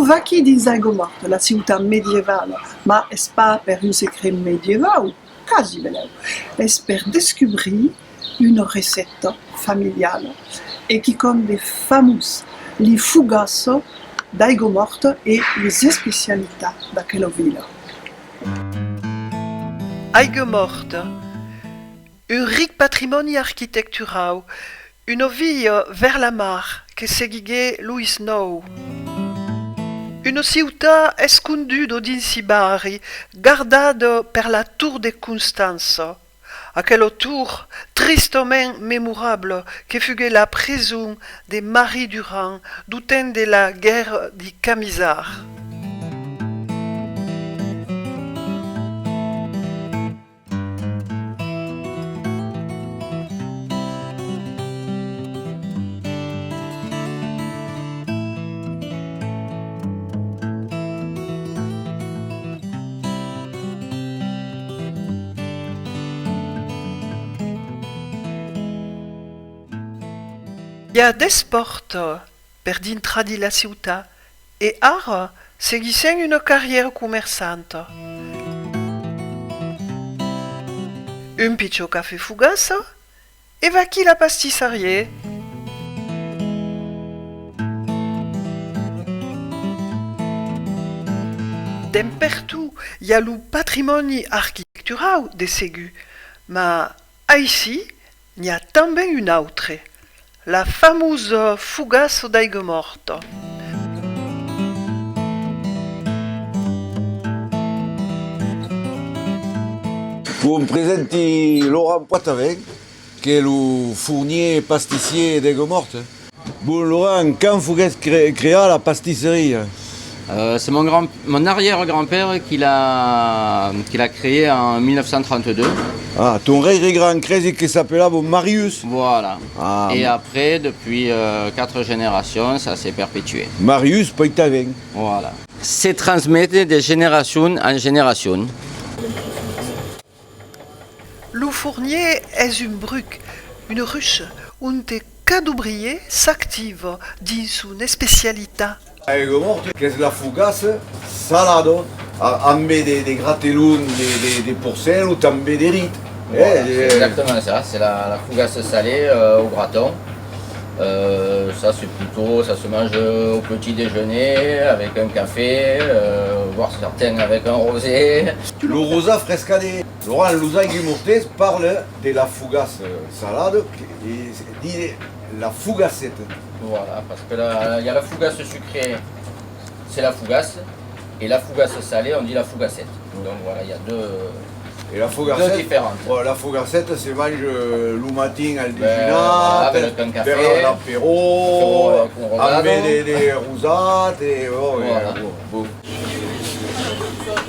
vacchi di Zaigomorte, la città medievale, ma è pas per un secret médiéval, quasi beleu, est per découvrir une recette familiale et qui comme des famous, les fugasso d'Aigomorte et les spécialités d'aquella ville. Aigues-Mortes, un ric patrimoni architectural, une ville vers la mar que seguigué Louis Nou. Une ciutat esconduda dins i barri, gardada per la tour de Constance, aquella tour tristement mémorable que fugué la prison de Marie Durand du temps de la guerre du Camisard. Hi ha des portes per dintra di la ciutat e ara seguissent una carriera commerçante. Un pitjor cafè fugaç e vaqui la pastisserie. D'empertu hi ha lo patrimoni architectural de segu, ma aici n'hi ha tanben un autre. La famosa fugaça d'Aigues-Mortes. Vous me présentez Laurent Poitevin, qui est le fournier pâtissier d'Aigues-Mortes. Bon, Laurent, quand Fugace créa la pâtisserie? C'est mon arrière-grand-père qui l'a créé en 1932. Ah, ton grand créé qui s'appelait Marius. Voilà. Ah, et après, depuis 4 générations, ça s'est perpétué. Marius Poitevin. Voilà. C'est transmis de génération en génération. Le fournier est une bruc, une ruche, où des cadoubriers s'activent dans une spécialité. Aigues-Mortes, qu'est-ce la fugace salade, amb des gratellons, des porcelles ou també des rites. Voilà, c'est exactement ça, c'est la fougasse salée au gratin. Ça c'est plutôt, ça se mange au petit déjeuner avec un café, voire certains avec un rosé. Le rosa frescadé. Laurent, les Aigues-Mortes parle de la fougasse salade et dit la fougacette. Voilà, parce que il y a la fougasse sucrée, c'est la fougasse, et la fougasse salée, on dit la fougacette. Donc voilà, il y a Et la fougacette, deux différentes. Oh, la fougacette, c'est mange le matin al déjeuner, avec un café, per l'apéro, avec un rosado. avec des rosades, et Voilà. bon.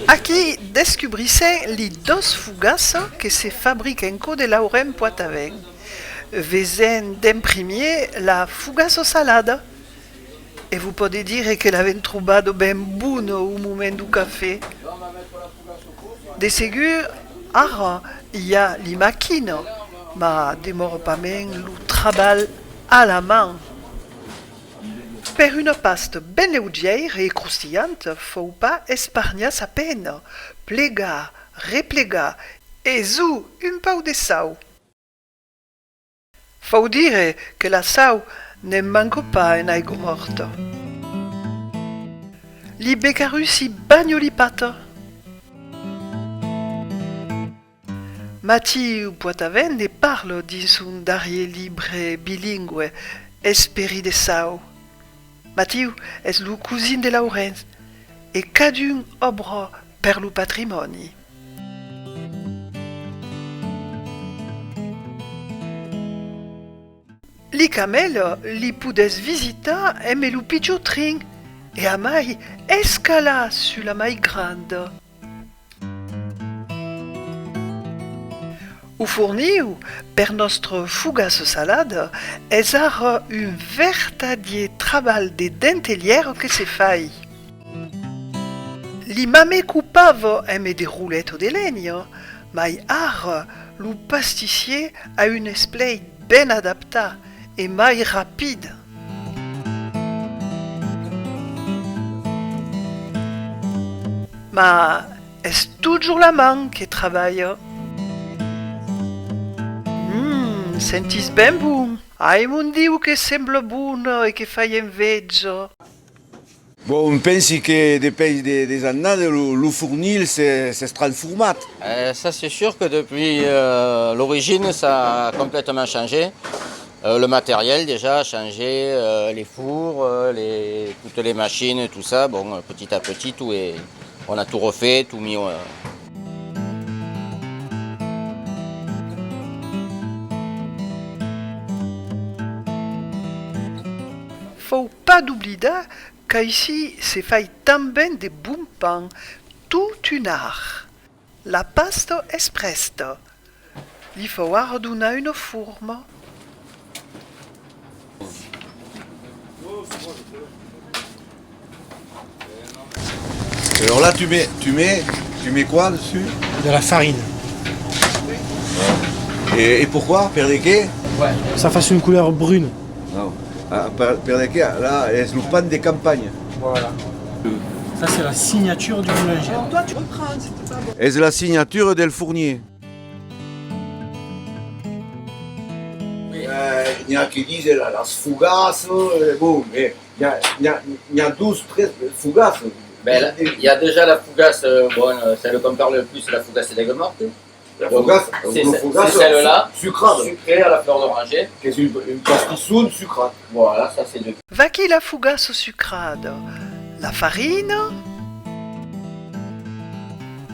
Aquí descubrissent les deux fugaces que se fabriquent de Laurent Poitevin. Vesen d'imprimer la fugaça salada. Et vous pouvez dire que l'avez trouvé ben bon au moment du café. De segur, ara, il y a les machines, mais demore pas même le travail à la main. Per une paste ben légère et croustillante, faut pas épargner sa peine. Pléga, repléga, et zou, un peu de sal. Faut dire que la sal ne manque pas en Aigues-Mortes. Li beccarus si bagno li pata. Mathieu Poitevin ne parle dans un dernier livre bilingue, Esprit de Sal. Mathieu est le cousin de Laurence et cadun obra per le patrimoni. Li camel li pudes visita eme lu pitjor trin e a mai escala su la mai grande. O fourniu per nostre fugace salade es ara un vertadier travail de dentelière que se fai. Li mame coupava eme de roulettes de legno, mai ara lu pastissier a un esplai ben adaptat et mai rapide. mais est toujours la main qui travaille. Sentis ben bon. Ai mon diu che sembla buono e che fai inveja. Bon, on pense que depuis des années, le fournil s'est transformé. Ça c'est sûr que depuis l'origine ça a complètement changé. Le matériel déjà a changé, les fours, toutes les machines, tout ça. Bon, petit à petit, on a tout refait, tout mis. Faut pas d'oublier qu'ici se fait tambien des bons pains, tout un art. La pasta espresso. Il faut donner une forme. Alors là, tu mets quoi dessus? De la farine. Et pourquoi? Per de qué? Ouais. Ça fasse une couleur brune. Non. Per de qué? Là, c'est le pain des campagnes. Voilà. Ça, c'est la signature du boulanger. Alors toi, tu reprends, c'était pas bon. Et c'est la signature del fournier. Il y a qui disent la fougasse, bon, mais il y a 12, 13 fougasses. Ben, là, il y a déjà la fougasse, celle qu'on parle le plus, c'est la fougasse d'aigues mortes. La fougasse, C'est celle-là, sucrade, sucrée à la fleur d'oranger. qui est une pastissoune sucrade. Voilà, ça c'est de. Va qui la fougasse sucrade? La farine,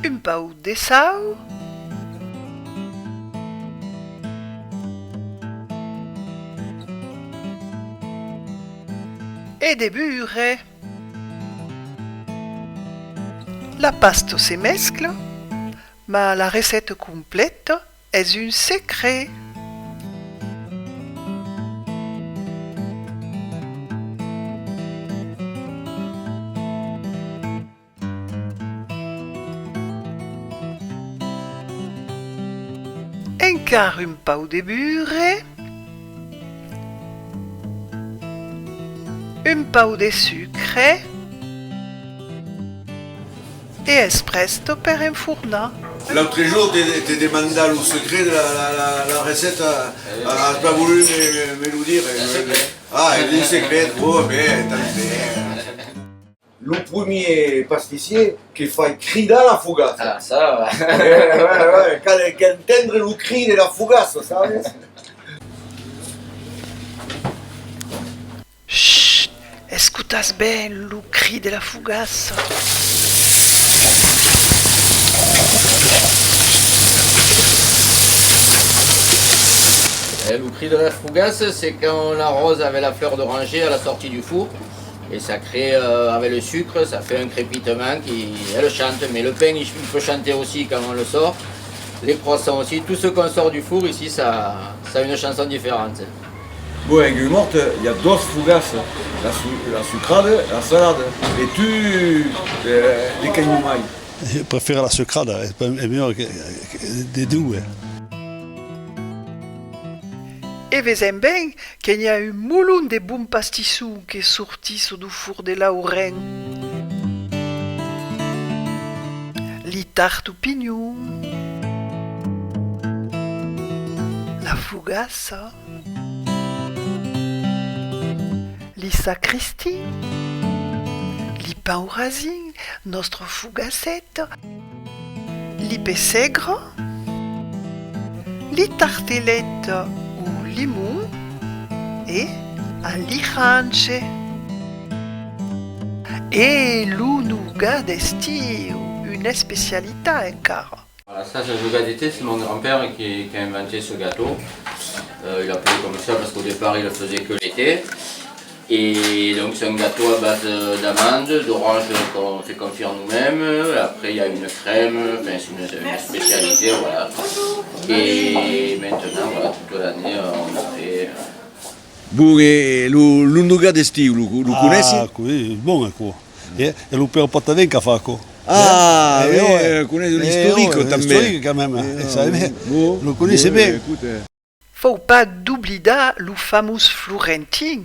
un peu de sal, et des beurre. La pasta se mescle, mais la recette complète est un secret. Encara un peu de beurre, un peu de sucre et espresso per infournar. L'autre jour, tu demandé le secret de la recette, n'a pas voulu me le dire. Ah, il dit secret, oh, mais t'as le premier pâtissier qui fait crier la fougasse. Ah, ça, Quand entendre le cri de la fougasse, ça Chut, escutas bien le cri de la fougasse. Le cri de la fougasse, c'est quand on l'arrose avec la fleur d'oranger à la sortie du four. Et ça crée, avec le sucre, ça fait un crépitement elle chante. Mais le pain, il peut chanter aussi quand on le sort. Les croissants aussi. Tout ce qu'on sort du four ici, ça a une chanson différente. Bon, en aiguille morte, il y a deux fougasses. La sucrade, la salade. Et tu, les cagnoumailles. Je préfère la sucrade, elle est meilleure des deux. Et vesem bien qu'il y a un moulon de bons pastissous qui est sorti du four de Lauren. Les tartes au pignon, la fougasse, les sacristies, les pains au raisin, notre fougassette, les pességres, les tartelettes au limon et à l'iranche. Et le nougat d'estiu, une spécialité encore. Voilà, ça, ce nougat d'été, c'est mon grand-père qui a inventé ce gâteau. Il l'a appelé comme ça parce qu'au départ, il le faisait que l'été. Et donc c'est un gâteau à base d'amandes, d'orange qu'on fait confire nous-mêmes. Après il y a une crème, enfin, c'est une spécialité, voilà. Et maintenant, voilà, toute l'année on a fait. Bon, et le nougat d'estiu, le connaissez? Ah, oui, bon, quoi. Et le père Potaven qui a fait quoi. Ah, oui, connaissez l'historique también. L'historique quand même, ça bien. Le connaissez bien. Faut pas d'oublier le fameux Florentin.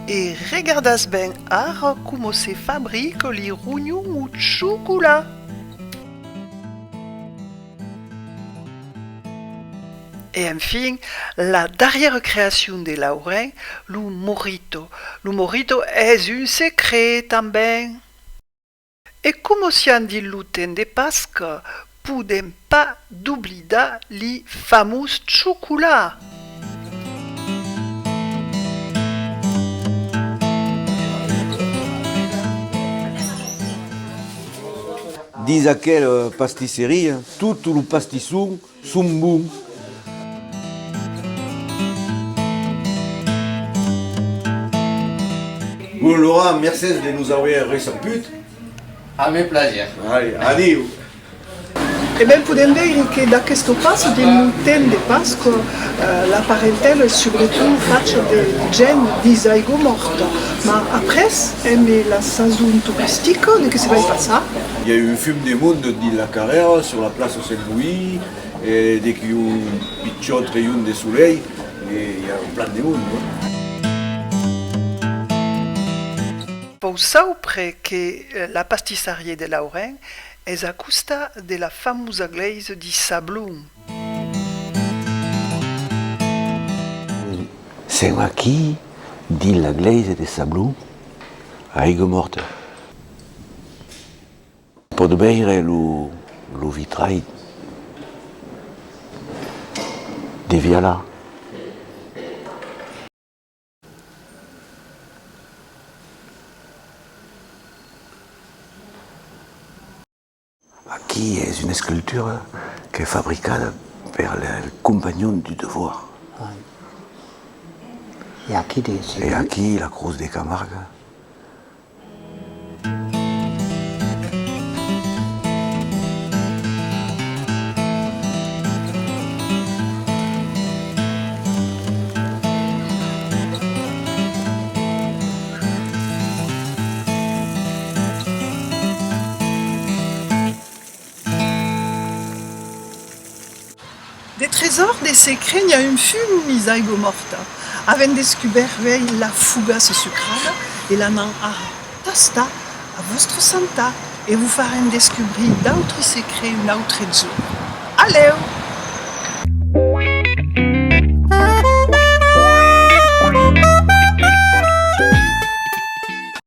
et regardas ben ar como se fabrique li rognons ou chocolat. Et enfin, la dernière création de Lauren, le morito. Le morito est un secret também. Et comme si on dit le temps de Pâques, podem pas d'oblidar le fameux chocolat. Dis à quelle pastisserie, tout le pastisson sont bons. Bon, Laurent, merci de nous avoir reçu. A meu plaisir. Allez, adieu. E ben podem veure che da questo passo del temps de Pasqua la parentela soprattutto faccia de gent d'Isaigo morta. Ma après, la saison touristique, de que ça va y passer? Il y a eu un film des mondes de la carrière sur la place Saint-Louis, et dès qu'il y a eu un pitchot rayon de soleil, et il y a un plan de monde. Pour ça, que la pastisserie de Lauren est à costa de la fameuse glaise di Sablon. C'est aquí dit la glaise de Sablon a Aigues Mortes. Pour de veure le vitrail de Viala. Aquí est une sculpture qui est fabriquée par le compagnon du devoir. Et aquí la Cruz de Camargue. Des trésors, des secrets, il y a un film Isaigo morta. Avem descobert la fougasse sucrada et la nan a tasta à votre santa et vous farez découvrir d'autres secrets un autre jour. Allez!